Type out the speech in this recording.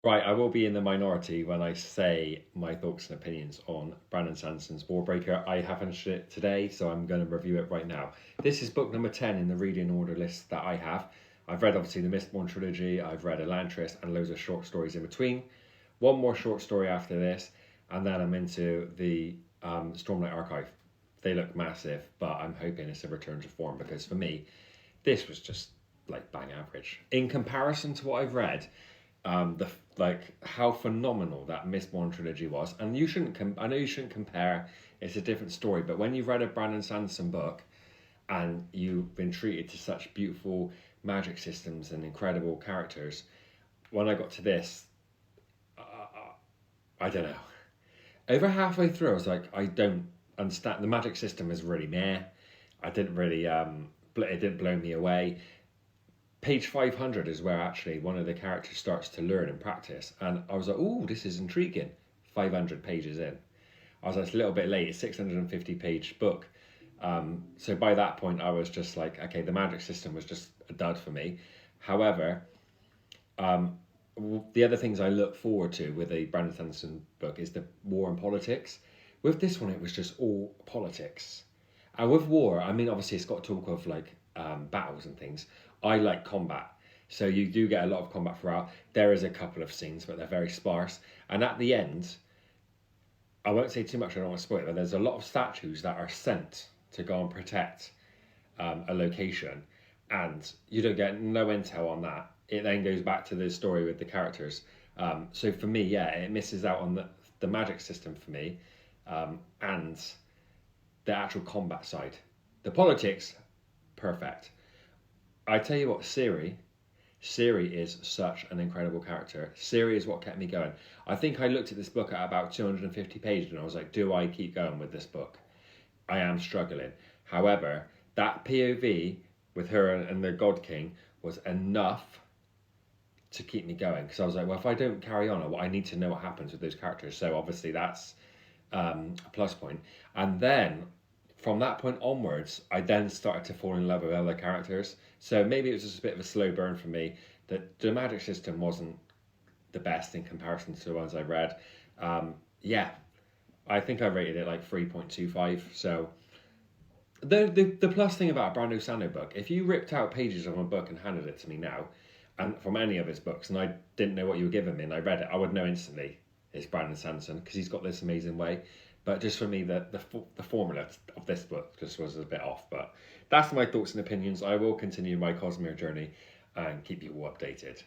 Right, I will be in the minority when I say my thoughts and opinions on Brandon Sanderson's Warbreaker. I haven't finished it today, so I'm going to review it right now. This is book number 10 in the reading order list that I have. I've read obviously the Mistborn trilogy, I've read Elantris, and loads of short stories in between. One more short story after this, and then I'm into the Stormlight Archive. They look massive, but I'm hoping it's a return to form because for me, this was just like bang average in comparison to what I've read. The like how phenomenal that Mistborn trilogy was, and you shouldn't. I know you shouldn't compare. It's a different story, but when you've read a Brandon Sanderson book and you've been treated to such beautiful magic systems and incredible characters, when I got to this, I don't know. Over halfway through, I was like, I don't understand. The magic system is really meh. I didn't really. It didn't blow me away. Page 500 is where actually one of the characters starts to learn and practice. And I was like, oh, this is intriguing. 500 pages in. I was like, it's a little bit late. It's 650-page book. So by that point, I was just like, okay, the magic system was just a dud for me. However, um, the other things I look forward to with a Brandon Sanderson book is the war and politics. With this one, it was just all politics. And with war, I mean, obviously, it's got talk of like battles and things. I like combat. So you do get a lot of combat throughout. There is a couple of scenes, but they're very sparse. And at the end, I won't say too much, I don't want to spoil it, but there's a lot of statues that are sent to go and protect a location. And you don't get no intel on that. It then goes back to the story with the characters. So for me, yeah, it misses out on the magic system for me, and the actual combat side. The politics, perfect. I tell you what, Siri is such an incredible character. Siri is what kept me going. I think I looked at this book at about 250 pages and I was like, do I keep going with this book? I am struggling. However, that POV with her and the God King was enough to keep me going because I was like, well, if I don't carry on, I need to know what happens with those characters. So obviously that's a plus point. And then from that point onwards, I then started to fall in love with other characters. So maybe it was just a bit of a slow burn for me. That the magic system wasn't the best in comparison to the ones I read. Yeah, I think I rated it like 3.25. So the plus thing about a brand new Sando book, if you ripped out pages of a book and handed it to me now, and from any of his books, and I didn't know what you were giving me, and I read it, I would know instantly it's Brandon Sanderson because he's got this amazing way. But just for me, the formula of this book just was a bit off. But that's my thoughts and opinions. I will continue my Cosmere journey and keep you all updated.